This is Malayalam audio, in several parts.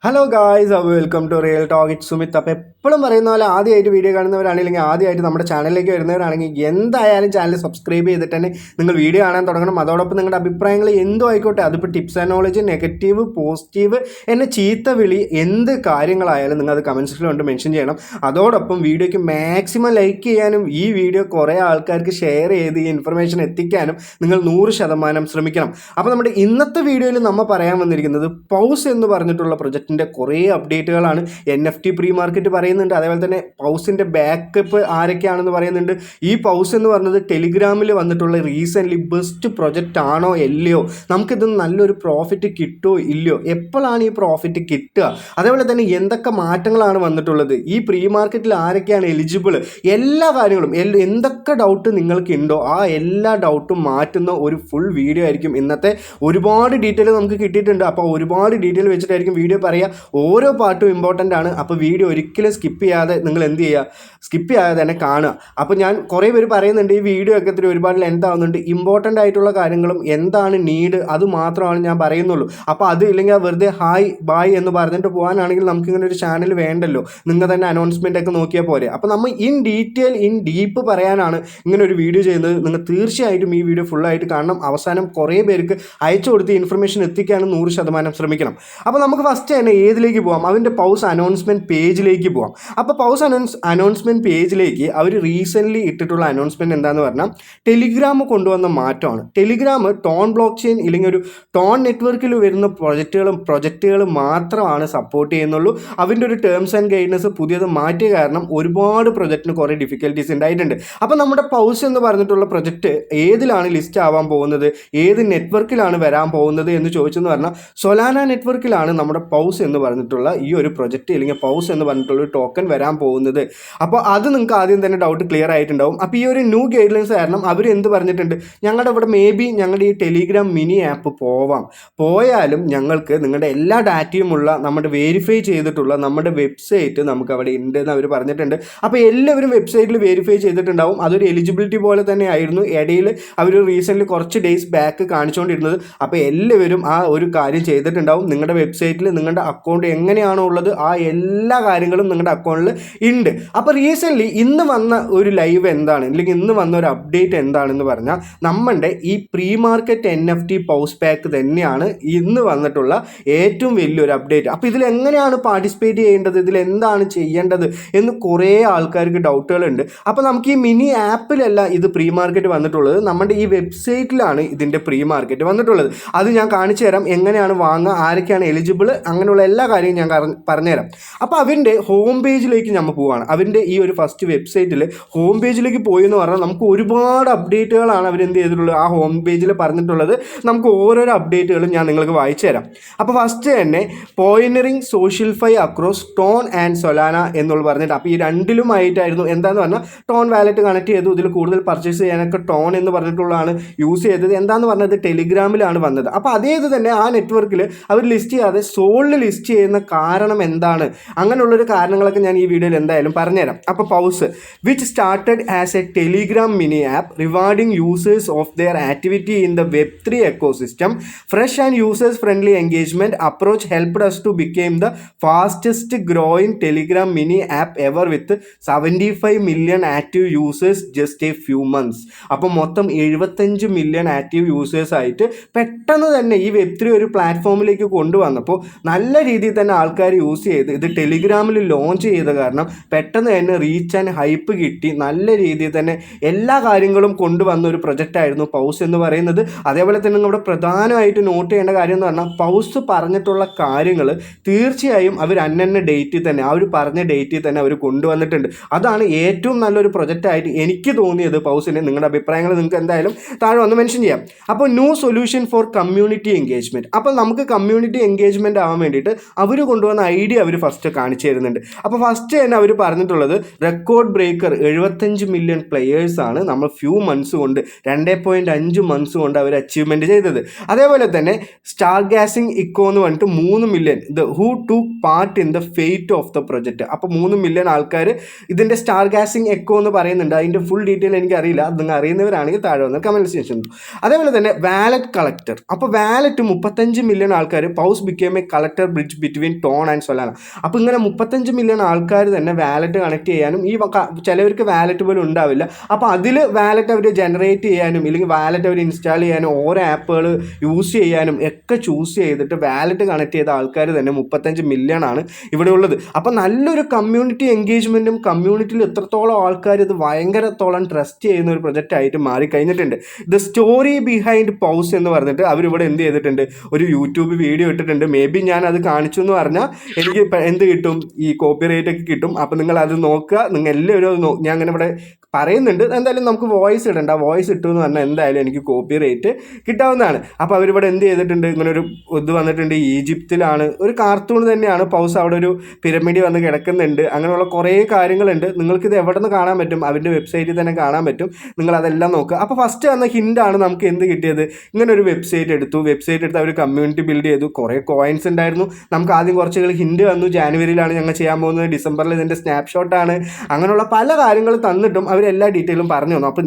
Hello guys, welcome to real talk. It Sumith. അപ്പോൾ എപ്പോഴും പറയുന്ന പോലെ ആദ്യമായിട്ട് വീഡിയോ കാണുന്നവരാണെങ്കിൽ ആദ്യമായിട്ട് നമ്മുടെ ചാനലിലേക്ക് വരുന്നവരാണെങ്കിൽ എന്തായാലും ചാനൽ സബ്സ്ക്രൈബ് ചെയ്തിട്ട് തന്നെ നിങ്ങൾ വീഡിയോ കാണാൻ തുടങ്ങണം. അതോടൊപ്പം നിങ്ങളുടെ അഭിപ്രായങ്ങൾ എന്തോ ആയിക്കോട്ടെ, അതിപ്പോൾ tips and knowledge, negative, positive, എന്നെ ചീത്ത വിളി, എന്ത് കാര്യങ്ങളായാലും നിങ്ങൾ അത് കമൻസിൽ കൊണ്ട് മെൻഷൻ ചെയ്യണം. അതോടൊപ്പം വീഡിയോയ്ക്ക് മാക്സിമം ലൈക്ക് ചെയ്യാനും ഈ വീഡിയോ കുറേ ആൾക്കാർക്ക് ഷെയർ ചെയ്ത് ഈ ഇൻഫർമേഷൻ എത്തിക്കാനും നിങ്ങൾ 100% ശ്രമിക്കണം. അപ്പോൾ നമ്മുടെ ഇന്നത്തെ വീഡിയോയിൽ നമ്മൾ പറയാൻ വന്നിരിക്കുന്നത് പൗസ് എന്ന് പറഞ്ഞിട്ടുള്ള പ്രൊജക്റ്റിൻ്റെ കുറേ അപ്ഡേറ്റുകളാണ്. NFT പ്രീ മാർക്കറ്റ് പറയുന്നുണ്ട്. അതേപോലെ തന്നെ പൗസിൻ്റെ ബാക്കപ്പ് ആരൊക്കെയാണെന്ന് പറയുന്നുണ്ട്. ഈ പൗസ് എന്ന് പറഞ്ഞത് ടെലിഗ്രാമിൽ വന്നിട്ടുള്ള റീസെൻ്റ്ലി ബെസ്റ്റ് പ്രൊജക്റ്റ് ആണോ അല്ലയോ, നമുക്കിത് നല്ലൊരു പ്രോഫിറ്റ് കിട്ടുമോ ഇല്ലയോ, എപ്പോഴാണ് ഈ പ്രോഫിറ്റ് കിട്ടുക, അതേപോലെ തന്നെ എന്തൊക്കെ മാറ്റങ്ങളാണ് വന്നിട്ടുള്ളത്, ഈ പ്രീ മാർക്കറ്റിൽ ആരൊക്കെയാണ് എലിജിബിൾ, എല്ലാ കാര്യങ്ങളും എന്തൊക്കെ ഡൗട്ട് നിങ്ങൾക്കുണ്ടോ ആ എല്ലാ ഡൗട്ടും മാറ്റുന്ന ഒരു ഫുൾ വീഡിയോ ആയിരിക്കും ഇന്നത്തെ. ഒരുപാട് ഡീറ്റെയിൽ നമുക്ക് കിട്ടിയിട്ടുണ്ട്. അപ്പോൾ ഒരുപാട് ഡീറ്റെയിൽ വെച്ചിട്ടായിരിക്കും വീഡിയോ പറയുക. ഓരോ പാർട്ടും ഇമ്പോർട്ടൻ്റ് ആണ്. അപ്പോൾ വീഡിയോ ഒരിക്കലും സ്കിപ്പ് ചെയ്യാതെ നിങ്ങൾ എന്ത് ചെയ്യുക, സ്കിപ്പ് ചെയ്യാതെ തന്നെ കാണുക. അപ്പോൾ ഞാൻ കുറേ പേര് പറയുന്നുണ്ട് ഈ വീഡിയോ ഒക്കെ ഇത്തിരി ഒരുപാട് ലെങ്ത് ആവുന്നുണ്ട്, ഇമ്പോർട്ടൻ്റ് ആയിട്ടുള്ള കാര്യങ്ങളും എന്താണ് നീഡ് അത് മാത്രമാണ് ഞാൻ പറയുന്നുള്ളൂ. അപ്പോൾ അത് ഇല്ലെങ്കിൽ വെറുതെ ഹായ് ബായ് എന്ന് പറഞ്ഞിട്ട് പോകാനാണെങ്കിൽ നമുക്കിങ്ങനെ ഒരു ചാനൽ വേണ്ടല്ലോ. നിങ്ങൾ തന്നെ അനൗൺസ്മെൻ്റ് ഒക്കെ നോക്കിയാൽ പോരെ. അപ്പോൾ നമ്മൾ ഇൻ ഡീപ്പ് പറയാനാണ് ഇങ്ങനെ ഒരു വീഡിയോ ചെയ്യുന്നത്. നിങ്ങൾ തീർച്ചയായിട്ടും ഈ വീഡിയോ ഫുള്ളായിട്ട് കാണണം. അവസാനം കുറേ പേർക്ക് അയച്ചു കൊടുത്ത് ഇൻഫർമേഷൻ എത്തിക്കാനും 100% ശ്രമിക്കണം. അപ്പോൾ നമുക്ക് ഫസ്റ്റ് തന്നെ ഏതിലേക്ക് പോകാം, അവൻ്റെ പൗസ് അനൗൺസ്മെൻറ്റ് പേജിലേക്ക് പോകാം. അപ്പോൾ പൗസ് അനൗൺസ്മെൻറ്റ് പേജിലേക്ക് അവർ റീസെൻ്റ്ലി ഇട്ടിട്ടുള്ള അനൗൺസ്മെൻറ്റ് എന്താണെന്ന് പറഞ്ഞാൽ ടെലിഗ്രാം കൊണ്ടുവന്ന മാറ്റമാണ്. ടെലിഗ്രാം ടോൺ ബ്ലോക്ക് ചെയിൻ ഇല്ലെങ്കിൽ ഒരു ടോൺ നെറ്റ്വർക്കിൽ വരുന്ന പ്രൊജക്റ്റുകൾ മാത്രമാണ് സപ്പോർട്ട് ചെയ്യുന്നുള്ളൂ. അവൻ്റെ ഒരു ടേംസ് ആൻഡ് ഗൈഡൻസ് പുതിയത് മാറ്റിയ കാരണം ഒരുപാട് പ്രൊജക്റ്റിന് കുറേ ഡിഫിക്കൽട്ടീസ് ഉണ്ടായിട്ടുണ്ട്. അപ്പോൾ നമ്മുടെ പൗസ് എന്ന് പറഞ്ഞിട്ടുള്ള പ്രൊജക്റ്റ് ഏതിലാണ് ലിസ്റ്റ് ആവാൻ പോകുന്നത്, ഏത് നെറ്റ്വർക്കിലാണ് വരാൻ പോകുന്നത് എന്ന് ചോദിച്ചെന്ന് പറഞ്ഞാൽ സൊലാന നെറ്റ്വർക്കിലാണ് നമ്മുടെ പൗസ് എന്ന് പറഞ്ഞിട്ടുള്ള ഈ ഒരു പ്രൊജക്റ്റ് അല്ലെങ്കിൽ പൗസ് എന്ന് പറഞ്ഞിട്ടുള്ള ഒരു ടോക്കൺ വരാൻ പോകുന്നത്. അപ്പോൾ അത് നിങ്ങൾക്ക് ആദ്യം തന്നെ ഡൗട്ട് ക്ലിയർ ആയിട്ടുണ്ടാവും. അപ്പോൾ ഈ ഒരു ന്യൂ ഗൈഡ് ലൈൻസ് കാരണം അവർ എന്ത് പറഞ്ഞിട്ടുണ്ട്, ഞങ്ങളുടെ ഇവിടെ മേ ബി ഞങ്ങളുടെ ഈ ടെലിഗ്രാം മിനി ആപ്പ് പോയാലും ഞങ്ങൾക്ക് നിങ്ങളുടെ എല്ലാ ഡാറ്റയുമുള്ള നമ്മുടെ വെരിഫൈ ചെയ്തിട്ടുള്ള നമ്മുടെ വെബ്സൈറ്റ് നമുക്ക് അവിടെ ഉണ്ട് എന്ന് അവർ പറഞ്ഞിട്ടുണ്ട്. അപ്പോൾ എല്ലാവരും വെബ്സൈറ്റിൽ വെരിഫൈ ചെയ്തിട്ടുണ്ടാവും. അതൊരു എലിജിബിലിറ്റി പോലെ തന്നെ ആയിരുന്നു. ഇടയിൽ അവർ റീസെൻ്റ്ലി കുറച്ച് ഡേയ്സ് ബാക്ക് കാണിച്ചുകൊണ്ടിരുന്നത്. അപ്പോൾ എല്ലാവരും ആ ഒരു കാര്യം ചെയ്തിട്ടുണ്ടാവും. നിങ്ങളുടെ വെബ്സൈറ്റിൽ നിങ്ങളുടെ അക്കൗണ്ട് എങ്ങനെയാണോ ഉള്ളത് ആ എല്ലാ കാര്യങ്ങളും നിങ്ങളുടെ അക്കൗണ്ടിൽ ഉണ്ട്. അപ്പോൾ റീസെൻ്റ്ലി ഇന്ന് വന്ന ഒരു ലൈവ് എന്താണ്, അല്ലെങ്കിൽ ഇന്ന് വന്ന ഒരു അപ്ഡേറ്റ് എന്താണെന്ന് പറഞ്ഞാൽ നമ്മുടെ ഈ pre market NFT Paws pack തന്നെയാണ് ഇന്ന് വന്നിട്ടുള്ള ഏറ്റവും വലിയൊരു അപ്ഡേറ്റ്. അപ്പോൾ ഇതിൽ എങ്ങനെയാണ് പാർട്ടിസിപ്പേറ്റ് ചെയ്യേണ്ടത്, ഇതിൽ എന്താണ് ചെയ്യേണ്ടത് എന്ന് കുറേ ആൾക്കാർക്ക് ഡൗട്ടുകളുണ്ട്. അപ്പോൾ നമുക്ക് ഈ മിനി ആപ്പിലല്ല ഇത് പ്രീ മാർക്കറ്റ് വന്നിട്ടുള്ളത്, നമ്മുടെ ഈ വെബ്സൈറ്റിലാണ് ഇതിൻ്റെ പ്രീ മാർക്കറ്റ് വന്നിട്ടുള്ളത്. അത് ഞാൻ കാണിച്ചു തരാം, എങ്ങനെയാണ് വാങ്ങുക, ആരൊക്കെയാണ് എലിജിബിൾ, അങ്ങനെയുള്ള എല്ലാ കാര്യവും ഞാൻ പറഞ്ഞുതരാം. അപ്പോൾ അവൻ്റെ ഹോം പേജിലേക്ക് നമ്മൾ പോവുകയാണ്. അവൻ്റെ ഈ ഒരു ഫസ്റ്റ് വെബ്സൈറ്റിൽ ഹോം പേജിലേക്ക് പോയി എന്ന് പറഞ്ഞാൽ നമുക്ക് ഒരുപാട് അപ്ഡേറ്റുകളാണ് അവരെന്ത് ചെയ്തിട്ടുള്ളത് ആ ഹോം പേജിൽ പറഞ്ഞിട്ടുള്ളത്. നമുക്ക് ഓരോരോ അപ്ഡേറ്റുകളും ഞാൻ നിങ്ങൾക്ക് വായിച്ചു തരാം. അപ്പോൾ ഫസ്റ്റ് തന്നെ pioneering social fi across TON and Solana എന്നുള്ള പറഞ്ഞിട്ട്, അപ്പോൾ ഈ രണ്ടിലുമായിട്ടായിരുന്നു എന്താണെന്ന് പറഞ്ഞാൽ ടോൺ വാലറ്റ് കണക്ട് ചെയ്തു. ഇതിൽ കൂടുതൽ പർച്ചേസ് ചെയ്യാനൊക്കെ ടോൺ എന്ന് പറഞ്ഞിട്ടുള്ളതാണ് യൂസ് ചെയ്തത്. എന്താണെന്ന് പറഞ്ഞത് ടെലിഗ്രാമിലാണ് വന്നത്. അപ്പോൾ അതേത് തന്നെ ആ നെറ്റ്വർക്കിൽ അവർ ലിസ്റ്റ് ചെയ്യാതെ സോളിൽ ലിസ്റ്റ് ചെയ്യുന്ന കാരണം എന്താണ്, അങ്ങനെയുള്ളൊരു കാരണങ്ങളൊക്കെ ഞാൻ ഈ വീഡിയോയിൽ എന്തായാലും പറഞ്ഞുതരാം. അപ്പോൾ pause which started as A Telegram mini app rewarding users of their activity in the Web3 ecosystem, fresh and users friendly engagement approach helped us to become the fastest growing Telegram mini app ever with 75 million active users just a few months. അപ്പോൾ മൊത്തം 75 മില്യൺ ആക്റ്റീവ് യൂസേഴ്സ് ആയിട്ട് പെട്ടെന്ന് തന്നെ ഈ Web3 ഒരു പ്ലാറ്റ്ഫോമിലേക്ക് കൊണ്ടുവന്നപ്പോൾ നല്ല രീതിയിൽ തന്നെ ആൾക്കാർ യൂസ് ചെയ്ത് ഇത് ടെലിഗ്രാമിൽ ലോഞ്ച് ചെയ്ത കാരണം പെട്ടെന്ന് തന്നെ റീച്ച് ആൻഡ് ഹൈപ്പ് കിട്ടി. നല്ല രീതിയിൽ തന്നെ എല്ലാ കാര്യങ്ങളും കൊണ്ടുവന്ന ഒരു പ്രൊജക്റ്റായിരുന്നു പൗസ് എന്ന് പറയുന്നത്. അതേപോലെ തന്നെ നമ്മുടെ പ്രധാനമായിട്ട് നോട്ട് ചെയ്യേണ്ട കാര്യം എന്ന് പറഞ്ഞാൽ പൗസ് പറഞ്ഞിട്ടുള്ള കാര്യങ്ങൾ തീർച്ചയായും അവർ അന്നന്ന ഡേറ്റിൽ തന്നെ ആ ഒരു പറഞ്ഞ ഡേറ്റിൽ തന്നെ അവർ കൊണ്ടുവന്നിട്ടുണ്ട്. അതാണ് ഏറ്റവും നല്ലൊരു പ്രൊജക്റ്റായിട്ട് എനിക്ക് തോന്നിയത് പൗസിന്. നിങ്ങളുടെ അഭിപ്രായങ്ങൾ നിങ്ങൾക്ക് എന്തായാലും താഴെ വന്ന് മെൻഷൻ ചെയ്യാം. അപ്പോൾ new solution for community engagement. അപ്പോൾ നമുക്ക് കമ്മ്യൂണിറ്റി എൻഗേജ്മെൻറ്റ് ആവാൻ വേണ്ടിയിട്ട് അവർ കൊണ്ടുവന്ന ഐഡിയ അവർ ഫസ്റ്റ് കാണിച്ചു തരുന്നുണ്ട്. അപ്പോൾ ഫസ്റ്റ് തന്നെ അവർ പറഞ്ഞിട്ടുള്ളത് റെക്കോർഡ് ബ്രേക്കർ 75 മില്യൺ പ്ലെയേഴ്സാണ് നമ്മൾ ഫ്യൂ മന്ത്സ് കൊണ്ട് 2.5 മന്ത്സ് കൊണ്ട് അവർ അച്ചീവ്മെൻറ്റ് ചെയ്തത്. അതേപോലെ തന്നെ സ്റ്റാർ ഗ്യാസിംഗ് ഇക്കോ എന്ന് പറഞ്ഞിട്ട് 3 million who took part in the fate of the project. അപ്പോൾ 3 മില്യൺ ആൾക്കാർ ഇതിൻ്റെ സ്റ്റാർ ഗ്യാസിംഗ് എക്കോ എന്ന് പറയുന്നുണ്ട്. അതിൻ്റെ ഫുൾ ഡീറ്റെയിൽ എനിക്കറിയില്ല, അത് നിങ്ങൾ അറിയുന്നവരാണെങ്കിൽ താഴെ വന്ന് കമൻറ്റ് സെക്ഷൻ. അതേപോലെ തന്നെ വാലറ്റ് കളക്ടർ. അപ്പോൾ വാലറ്റ് 35 മില്യൺ ആൾക്കാർ pause became A collector better bridge between tone and Solana. അപ്പോൾ ഇങ്ങനെ 35 മില്യൺ ആൾക്കാർ തന്നെ വാലറ്റ് കണക്ട് ചെയ്യാനും ചിലവർക്ക് വാലറ്റ് പോലും ഉണ്ടാവില്ല, അപ്പോൾ അതിൽ വാലറ്റ് അവർ ജനറേറ്റ് ചെയ്യാനും ഇല്ലെങ്കിൽ വാലറ്റ് അവർ ഇൻസ്റ്റാൾ ചെയ്യാനും ഓരോ ആപ്പുകൾ യൂസ് ചെയ്യാനും ഒക്കെ ചൂസ് ചെയ്തിട്ട് വാലറ്റ് കണക്ട് ചെയ്ത ആൾക്കാർ തന്നെ 35 മില്യൺ ആണ് ഇവിടെ ഉള്ളത്. അപ്പോൾ നല്ലൊരു കമ്മ്യൂണിറ്റി എൻഗേജ്മെൻറ്റും കമ്മ്യൂണിറ്റിയിൽ എത്രത്തോളം ആൾക്കാർ ഇത് ഭയങ്കരത്തോളം ട്രസ്റ്റ് ചെയ്യുന്ന ഒരു പ്രൊജക്റ്റ് ആയിട്ട് മാറിക്കഴിഞ്ഞിട്ടുണ്ട്. ദ സ്റ്റോറി ബിഹൈൻഡ് പൗസ് എന്ന് പറഞ്ഞിട്ട് അവരിവിടെ എന്ത് ചെയ്തിട്ടുണ്ട്, ഒരു യൂട്യൂബ് വീഡിയോ ഇട്ടിട്ടുണ്ട്. മേ ബി ഞാൻ അത് കാണിച്ചു എന്ന് പറഞ്ഞാൽ എനിക്ക് എന്ത് കിട്ടും, ഈ കോപ്പിറൈറ്റ് ഒക്കെ കിട്ടും. അപ്പോൾ നിങ്ങൾ അത് നോക്കുക, നിങ്ങൾ എല്ലാവരും ഞാൻ അങ്ങനെ ഇവിടെ പറയുന്നുണ്ട്. എന്തായാലും നമുക്ക് വോയിസ് ഇടണ്ട, വോയിസ് ഇട്ടു എന്ന് പറഞ്ഞാൽ എന്തായാലും എനിക്ക് കോപ്പിറൈറ്റ് കിട്ടാവുന്നതാണ്. അപ്പോൾ അവരിവിടെ എന്ത് ചെയ്തിട്ടുണ്ട്, ഇങ്ങനെ ഒരു ഇത് വന്നിട്ടുണ്ട്. ഈജിപ്തിലാണ്, ഒരു കാർട്ടൂൺ തന്നെയാണ് പൗസ്, അവിടെ ഒരു പിരമിഡ് വന്ന് കിടക്കുന്നുണ്ട്. അങ്ങനെയുള്ള കുറേ കാര്യങ്ങളുണ്ട്. നിങ്ങൾക്കിത് എവിടെ നിന്ന് കാണാൻ പറ്റും, അവരുടെ വെബ്സൈറ്റിൽ തന്നെ കാണാൻ പറ്റും. നിങ്ങളതെല്ലാം നോക്കുക. അപ്പോൾ ഫസ്റ്റ് വന്ന ഹിൻ്റാണ് നമുക്ക് എന്ത് കിട്ടിയത്, ഇങ്ങനെ ഒരു വെബ്സൈറ്റ് എടുത്തു അവർ കമ്മ്യൂണിറ്റി ബിൽഡ് ചെയ്തു. കുറേ കോയിൻസ് ഉണ്ടായിരുന്നു. നമുക്ക് ആദ്യം കുറച്ചുകൾ ഹിൻ്റ് വന്നു, ജാനുവരിയിലാണ് ഞങ്ങൾ ചെയ്യാൻ പോകുന്നത്, ഡിസംബറിൽ ഇതിൻ്റെ സ്നാപ്ഷോട്ടാണ്, അങ്ങനെയുള്ള പല കാര്യങ്ങൾ തന്നിട്ടും അവരെല്ലാ ഡീറ്റെയിലും പറഞ്ഞു തന്നു. അപ്പം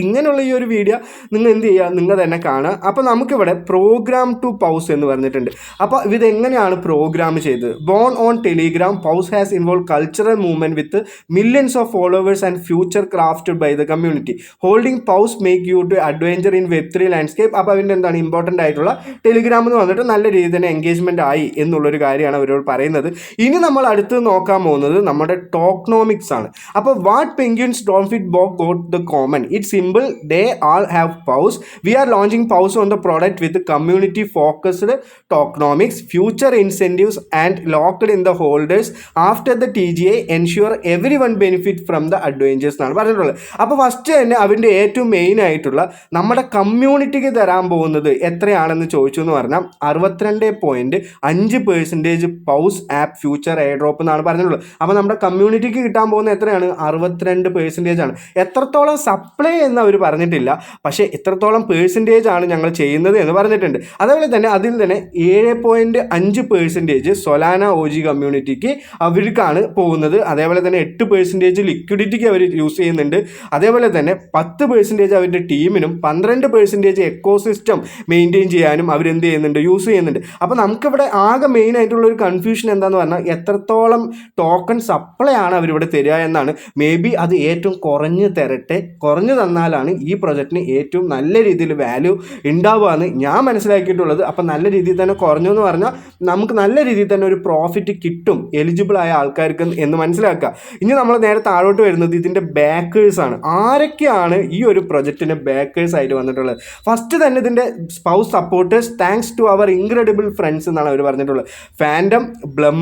ഇങ്ങനെയുള്ള ഈ ഒരു വീഡിയോ നിങ്ങൾ എന്ത് ചെയ്യുക, നിങ്ങൾ തന്നെ കാണുക. അപ്പോൾ നമുക്കിവിടെ പ്രോഗ്രാം ടു പൗസ് എന്ന് പറഞ്ഞിട്ടുണ്ട്. അപ്പോൾ ഇതെങ്ങനെയാണ് പ്രോഗ്രാം ചെയ്തത്. Born on Telegram, Paws has involve cultural movement with millions of followers and future crafted by the community. Holding Paws make you to adventure in Web3 landscape. അപ്പോൾ അതിൻ്റെ എന്താണ് ഇമ്പോർട്ടൻ്റ് ആയിട്ടുള്ള ടെലിഗ്രാം എന്ന് വന്നിട്ട് നല്ല രീതിയിൽ തന്നെ എൻഗേജ്മെൻറ്റ് ആയി എന്നുള്ളൊരു കാര്യമാണ് അവരോട് പറയുന്നത്. ഇനി നമ്മൾ അടുത്ത് നോക്കാൻ പോകുന്നത് നമ്മുടെ ടോക്കണോമിക്സ് ആണ്. അപ്പോൾ വാട്ട് പെൻഗ്വിൻസ് ഡോൾഫിൻ ബോക്ക് got the common, it's simple, they all have paws. We are launching paws on the product with community focused tokenomics, future incentives and locked in the holders after the TGA, ensure every one benefit from the adventures എന്നാണ് പറഞ്ഞിട്ടുള്ളത്. അപ്പോൾ ഫസ്റ്റ് തന്നെ അവൻ്റെ ഏറ്റവും മെയിൻ ആയിട്ടുള്ള നമ്മുടെ കമ്മ്യൂണിറ്റിക്ക് തരാൻ പോകുന്നത് എത്രയാണെന്ന് ചോദിച്ചു എന്ന് പറഞ്ഞാൽ 62.5% pause app future air drop എന്നാണ് പറഞ്ഞിട്ടുള്ളത്. അപ്പോൾ നമ്മുടെ കമ്മ്യൂണിറ്റിക്ക് കിട്ടാൻ പോകുന്ന എത്രയാണ്, 62% ആണ്. എത്രത്തോളം സപ്ലൈ എന്ന് അവർ പറഞ്ഞിട്ടില്ല, പക്ഷേ എത്രത്തോളം പെർസെൻറ്റേജ് ആണ് ഞങ്ങൾ ചെയ്യുന്നത് എന്ന് പറഞ്ഞിട്ടുണ്ട്. അതേപോലെ തന്നെ അതിൽ തന്നെ 7.5% സൊലാന OG കമ്മ്യൂണിറ്റിക്ക് അവർക്കാണ് പോകുന്നത്. അതേപോലെ തന്നെ 8% ലിക്വിഡിറ്റിക്ക് അവർ യൂസ് ചെയ്യുന്നുണ്ട്. അതേപോലെ തന്നെ 10% അവരുടെ ടീമിനും 12% എക്കോസിസ്റ്റം മെയിൻറ്റെയിൻ ചെയ്യാനും അവരെന്ത് ചെയ്യുന്നുണ്ട്, യൂസ് ചെയ്യുന്നുണ്ട്. അപ്പോൾ നമുക്കിവിടെ ആകെ മെയിൻ ആയിട്ടുള്ള ഒരു കൺഫ്യൂഷൻ എന്താണെന്ന് പറഞ്ഞാൽ എത്രത്തോളം ടോക്കൺ സപ്ലൈ ആണ് അവരിവിടെ തരിക എന്നാണ്. മേ ബി അത് ഏറ്റവും കുറഞ്ഞ് തരട്ടെ, കുറഞ്ഞു തന്നാലാണ് ഈ പ്രൊജക്റ്റിന് ഏറ്റവും നല്ല രീതിയിൽ വാല്യൂ ഉണ്ടാവുക എന്ന് ഞാൻ മനസ്സിലാക്കിയിട്ടുള്ളത്. അപ്പോൾ നല്ല രീതിയിൽ തന്നെ കുറഞ്ഞു എന്ന് പറഞ്ഞാൽ നമുക്ക് നല്ല രീതിയിൽ തന്നെ ഒരു പ്രോഫിറ്റ് കിട്ടും എലിജിബിൾ ആയ ആൾക്കാർക്ക് എന്ന് മനസ്സിലാക്കുക. ഇനി നമ്മൾ നേരെ താഴോട്ട് വരുന്നത് ഇതിൻ്റെ ബാക്കേഴ്സാണ്. ആരൊക്കെയാണ് ഈ ഒരു പ്രൊജക്റ്റിന് ബാക്കേഴ്സ് ആയിട്ട് വന്നിട്ടുള്ളത്. ഫസ്റ്റ് തന്നെ ഇതിൻ്റെ സ്പൗസ് supporters, thanks to our incredible friends എന്നാണ് അവർ പറഞ്ഞിട്ടുള്ളത്. Phantom, Blum,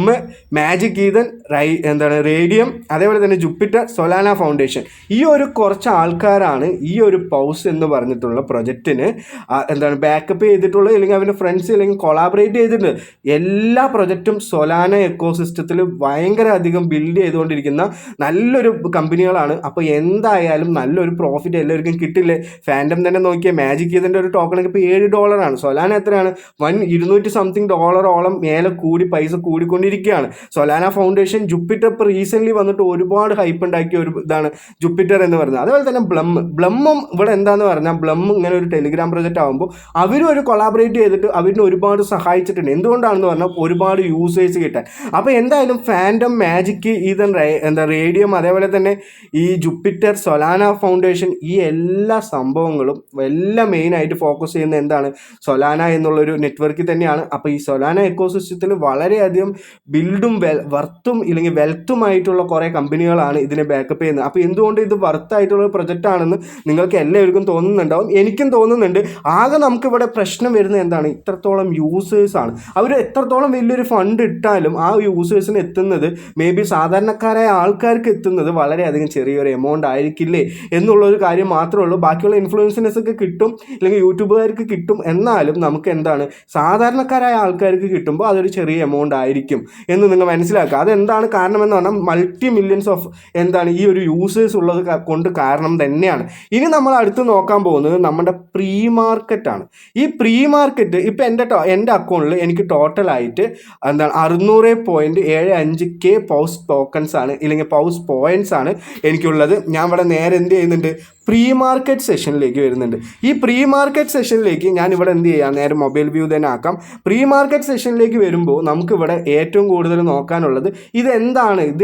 magic Eden, Raydium, അതേപോലെ തന്നെ ജുപ്പിറ്റർ, സൊലാന ഫൗണ്ടേഷൻ. ഈ ഒരു കുറച്ച് ആൾക്കാരാണ് ഈ ഒരു പൗസ് എന്ന് പറഞ്ഞിട്ടുള്ള പ്രൊജക്റ്റിന് ബാക്കപ്പ് ചെയ്തിട്ടുള്ളത്, അല്ലെങ്കിൽ അവൻ്റെ ഫ്രണ്ട്സ് അല്ലെങ്കിൽ കൊളാബറേറ്റ് ചെയ്തിട്ടുണ്ട്. എല്ലാ പ്രൊജക്റ്റും സൊലാന എക്കോസിസ്റ്റത്തിൽ ഭയങ്കര അധികം ബിൽഡ് ചെയ്തുകൊണ്ടിരിക്കുന്ന നല്ലൊരു കമ്പനികളാണ്. അപ്പോൾ എന്തായാലും നല്ലൊരു പ്രോഫിറ്റ് എല്ലാവർക്കും കിട്ടില്ലേ. ഫാൻഡം തന്നെ നോക്കിയാൽ മാജിക് ഈതൻ്റെ ഒരു ടോക്കണൊക്കെ ഇപ്പോൾ $7. സൊലാന എത്രയാണ്, $200 മേലെ കൂടി പൈസ കൂടിക്കൊണ്ടിരിക്കുകയാണ്. സൊലാന ഫൗണ്ടേഷൻ, ജുപ്പിറ്റർ ഇപ്പോൾ റീസെൻ്റ്ലി വന്നിട്ട് ഒരുപാട് ഹൈപ്പ് ഉണ്ടാക്കിയ ഒരു ഇതാണ് ജുപ്പിറ്റർ എന്ന് പറയുന്നത്. അതുപോലെ തന്നെ ബ്ലമ്മും ഇവിടെ എന്താണെന്ന് പറഞ്ഞാൽ ബ്ലം ഇങ്ങനെ ഒരു ടെലിഗ്രാം പ്രൊജക്റ്റ് ആകുമ്പോൾ അവരും ഒരു കൊളാബറേറ്റ് ചെയ്തിട്ട് അവരിനെ ഒരുപാട് സഹായിച്ചിട്ടുണ്ട്. എന്തുകൊണ്ടാണെന്ന് പറഞ്ഞാൽ ഒരുപാട് യൂസേഴ്സ് കിട്ടാൻ. അപ്പോൾ എന്തായാലും ഫാൻഡം, മാജിക് ഈതൻ, റേഡിയം, അതേപോലെ തന്നെ ഈ ജുപ്പിറ്റർ, സൊലാന ഫൗണ്ടേഷൻ, ഈ എല്ലാ സംഭവങ്ങളും എല്ലാം മെയിനായിട്ട് ഫോക്കസ് ചെയ്യുന്ന എന്താണ്, സൊലാന എന്നുള്ളൊരു നെറ്റ്വർക്കിൽ തന്നെയാണ്. അപ്പോൾ ഈ സൊലാന എക്കോസിസ്റ്റത്തിൽ വളരെയധികം ബിൽഡും വർത്തും ഇല്ലെങ്കിൽ വെൽത്തുമായിട്ടുള്ള കുറേ കമ്പനികളാണ് ഇതിനെ ബാക്കപ്പ് ചെയ്യുന്നത്. അപ്പോൾ എന്തുകൊണ്ട് ഇത് വർത്തായിട്ടുള്ള പ്രൊജക്റ്റ് ആണെന്ന് നിങ്ങൾക്ക് എല്ലാവർക്കും തോന്നുന്നുണ്ടാവും, എനിക്കും തോന്നുന്നുണ്ട്. ആകെ നമുക്കിവിടെ പ്രശ്നം വരുന്നത് എന്താണ്, ഇത്രത്തോളം യൂസേഴ്സാണ്. അവർ എത്രത്തോളം വലിയൊരു ഫണ്ട് ഇട്ടാലും ആ യൂസേഴ്സിന് എത്തുന്നത് മേ ബി സാധാരണക്കാരായ ആൾക്കാർക്ക് എത്തുന്നത് വളരെയധികം ചെറിയൊരു എമൗണ്ട് ആയിരിക്കില്ലേ എന്നുള്ളൊരു കാര്യം മാത്രമേ ഉള്ളൂ. ബാക്കിയുള്ള ഇൻഫ്ലുവൻസേഴ്സൊക്കെ കിട്ടും, അല്ലെങ്കിൽ യൂട്യൂബുകാർക്ക് കിട്ടും, എന്നാലും നമുക്ക് എന്താണ് സാധാരണക്കാരായ ആൾക്കാർക്ക് കിട്ടുമ്പോൾ അതൊരു ചെറിയ എമൗണ്ട് ആയിരിക്കും എന്ന് നിങ്ങൾ മനസ്സിലാക്കുക. അതെന്താണ് കാരണമെന്ന് പറഞ്ഞാൽ മൾട്ടി മില്യൺസ് ഓഫ് ഈ ഒരു യൂസേഴ്സ് ഉള്ളത് കൊണ്ട് കാരണം തന്നെയാണ്. ഇനി നമ്മൾ അടുത്ത് നോക്കാൻ പോകുന്നത് നമ്മുടെ പ്രീ മാർക്കറ്റാണ്. ഈ പ്രീ മാർക്കറ്റ് ഇപ്പോൾ എൻ്റെ അക്കൗണ്ടിൽ എനിക്ക് ടോട്ടലായിട്ട് 600.75K പൗസ് ടോക്കൺസ് ആണ്, ഇല്ലെങ്കിൽ പൗസ് പോയിൻറ്റ്സ് ആണ് എനിക്കുള്ളത്. ഞാൻ ഇവിടെ നേരെ എന്ത് ചെയ്യുന്നുണ്ട്, പ്രീ മാർക്കറ്റ് സെഷനിലേക്ക് വരുന്നുണ്ട്. ഈ പ്രീ മാർക്കറ്റ് സെഷനിലേക്ക് ഞാനിവിടെ എന്ത് ചെയ്യാം, നേരെ മൊബൈൽ വ്യൂ തന്നെ ആക്കാം. പ്രീ മാർക്കറ്റ് സെഷനിലേക്ക് വരുമ്പോൾ നമുക്കിവിടെ ഏറ്റവും കൂടുതൽ നോക്കാനുള്ളത് ഇത്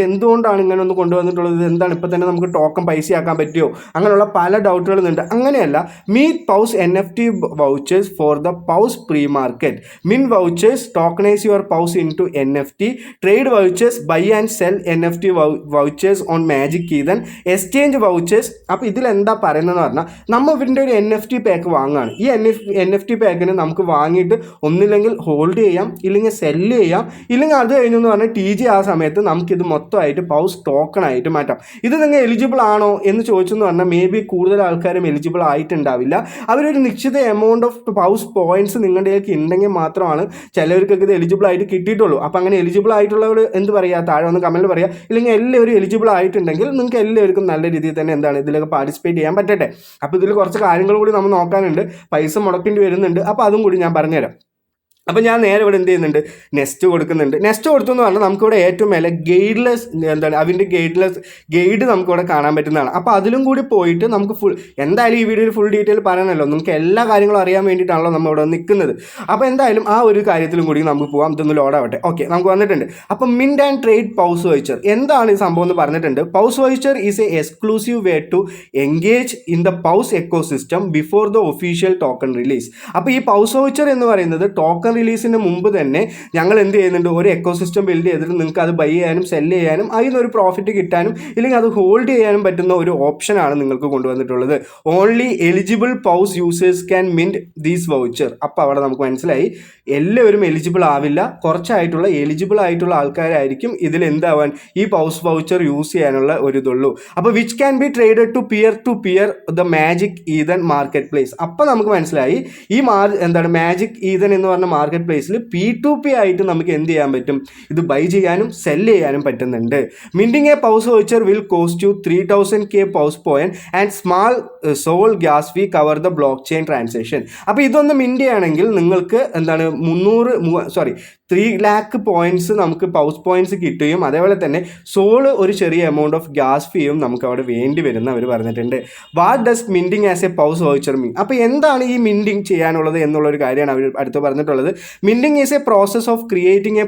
എന്തുകൊണ്ടാണ് ഇങ്ങനെ ഒന്ന് കൊണ്ടുവന്നിട്ടുള്ളത്, ഇത് എന്താണ്, ഇപ്പോൾ തന്നെ നമുക്ക് ടോക്കൺ പൈസയാക്കാൻ പറ്റുമോ, അങ്ങനെയുള്ള പല ഡൗട്ടുകളുണ്ട്. അങ്ങനെയല്ല, meet paws NFT vouchers for the paws pre market, mint vouchers, tokenize your paws into NFT, trade vouchers, buy and sell NFT vouchers on magic കീതൻ, എക്സ്ചേഞ്ച് വൗച്ചേഴ്സ്. അപ്പോൾ ഇതിലെന്താ പറയുന്നതെന്ന് പറഞ്ഞാൽ നമ്മൾ ഇവരുടെ ഒരു NFT പാക്ക് വാങ്ങുകയാണ്. ഈ NFT പാക്കിന് നമുക്ക് വാങ്ങിയിട്ട് ഒന്നില്ലെങ്കിൽ ഹോൾഡ് ചെയ്യാം, ഇല്ലെങ്കിൽ സെല്ല് ചെയ്യാം, ഇല്ലെങ്കിൽ അത് കഴിഞ്ഞെന്ന് പറഞ്ഞാൽ TG ആ സമയത്ത് നമുക്കിത് മൊത്തമായിട്ട് പൗസ് ടോക്കൺ ആയിട്ട് മാറ്റാം. ഇത് നിങ്ങൾ എലിജിബിൾ ആണോ എന്ന് ചോദിച്ചെന്ന് പറഞ്ഞാൽ മേ ബി കൂടുതൽ ആൾക്കാരും എലിജിബിൾ ആയിട്ടുണ്ടാവില്ല. അവരൊരു നിശ്ചിത എമൗണ്ട് ഓഫ് പൗസ് പോയിന്റ്സ് നിങ്ങളുടെ കയ്യിൽ ഉണ്ടെങ്കിൽ മാത്രമാണ് ചിലവർക്കൊക്കെ ഇത് എലിജിബിൾ ആയിട്ട് കിട്ടിയിട്ടുള്ളൂ. അപ്പോൾ അങ്ങനെ എലിജിബിൾ ആയിട്ടുള്ളവർ എന്ത് പറയുക, താഴെ ഒന്ന് കമൻറ്റ് പറയുക. ഇല്ലെങ്കിൽ എല്ലാവരും എലിജിബിൾ ആയിട്ടുണ്ടെങ്കിൽ നിങ്ങൾക്ക് എല്ലാവർക്കും നല്ല രീതിയിൽ തന്നെ എന്താണ് ഇതിലൊക്കെ പാർട്ടിസിപ്പേറ്റ് ചെയ്യാൻ പറ്റട്ടെ. അപ്പോൾ ഇതിൽ കുറച്ച് കാര്യങ്ങൾ കൂടി നമ്മൾ നോക്കാനുണ്ട്, പൈസ മുടക്കേണ്ടി വരുന്നുണ്ട്. അപ്പോൾ അതും കൂടി ഞാൻ പറഞ്ഞുതരാം. അപ്പോൾ ഞാൻ നേരെ ഇവിടെ എന്ത് ചെയ്യുന്നുണ്ട്, നെക്സ്റ്റ് കൊടുക്കുന്നുണ്ട്. നെക്സ്റ്റ് കൊടുത്തെന്ന് പറഞ്ഞാൽ നമുക്കിവിടെ ഏറ്റവും മേലെ അതിൻ്റെ ഗൈഡ് നമുക്കിവിടെ കാണാൻ പറ്റുന്നതാണ്. അപ്പോൾ അതിലും കൂടി പോയിട്ട് നമുക്ക് എന്തായാലും ഈ വീഡിയോയിൽ ഫുൾ ഡീറ്റെയിൽ പറയണമല്ലോ, നമുക്ക് എല്ലാ കാര്യങ്ങളും അറിയാൻ വേണ്ടിയിട്ടാണല്ലോ നമ്മൾ ഇവിടെ നിൽക്കുന്നത്. അപ്പോൾ എന്തായാലും ആ ഒരു കാര്യത്തിലും കൂടി നമുക്ക് പോകാം. ഇതൊന്ന് ലോഡാവട്ടെ. ഓക്കെ, നമുക്ക് വന്നിട്ടുണ്ട്. അപ്പോൾ mint and trade Paws voucher എന്താണ് ഈ സംഭവം എന്ന് പറഞ്ഞിട്ടുണ്ട്. Paws voucher is a exclusive way to engage in the Paws ecosystem before the official token release. അപ്പോൾ ഈ പൗസ് വൗച്ചർ എന്ന് പറയുന്നത് ടോക്കൺ റിലീസിന് മുമ്പ് തന്നെ ഞങ്ങൾ എന്ത് ചെയ്യുന്നുണ്ട്, ഒരു എക്കോസിസ്റ്റം ബിൽഡ് ചെയ്തിട്ട് നിങ്ങൾക്ക് അത് ബൈ ചെയ്യാനും സെല്ല് ചെയ്യാനും അതിൽ നിന്നൊരു പ്രോഫിറ്റ് കിട്ടാനും ഇല്ലെങ്കിൽ അത് ഹോൾഡ് ചെയ്യാനും പറ്റുന്ന ഒരു ഓപ്ഷനാണ് നിങ്ങൾക്ക് കൊണ്ടുവന്നിട്ടുള്ളത്. Only eligible Paws users can mint these voucher. അപ്പോൾ അവിടെ നമുക്ക് മനസ്സിലായി എല്ലാവരും എലിജിബിൾ ആവില്ല, കുറച്ചായിട്ടുള്ള എലിജിബിൾ ആയിട്ടുള്ള ആൾക്കാരായിരിക്കും ഇതിൽ എന്താവാൻ ഈ പൗസ് വൗച്ചർ യൂസ് ചെയ്യാനുള്ള ഒരു ഇതുള്ളൂ. അപ്പോൾ which can be traded to peer the magic Eden marketplace. അപ്പോൾ നമുക്ക് മനസ്സിലായി ഈ മാജിക് ഈതൻ എന്ന് പറഞ്ഞ മാർക്കറ്റ് പ്ലേസിൽ P2P ആയിട്ട് നമുക്ക് എന്ത് ചെയ്യാൻ പറ്റും, ഇത് ബൈ ചെയ്യാനും സെല്ല് ചെയ്യാനും പറ്റുന്നുണ്ട്. Minting a pause voucher will cost you 3000K Paws point and small SOL gas fee cover the blockchain transaction. അപ്പോൾ ഇതൊന്ന് മിൻറ്റ് ചെയ്യണമെങ്കിൽ നിങ്ങൾക്ക് 3 lakh പോയിന്റ്സ് നമുക്ക് പൗസ് പോയിന്റ്സ് കിട്ടുകയും അതേപോലെ തന്നെ സോള് ഒരു ചെറിയ എമൗണ്ട് ഓഫ് ഗ്യാസ് ഫീയും നമുക്ക് അവിടെ വേണ്ടി വരുന്ന അവർ പറഞ്ഞിട്ടുണ്ട്. What does minting as a pause voucher mean. അപ്പോൾ എന്താണ് ഈ മിൻറ്റിംഗ് ചെയ്യാനുള്ളത് എന്നുള്ളൊരു കാര്യമാണ് അവർ അടുത്ത് പറഞ്ഞിട്ടുള്ളത്. Minting is a process of creating a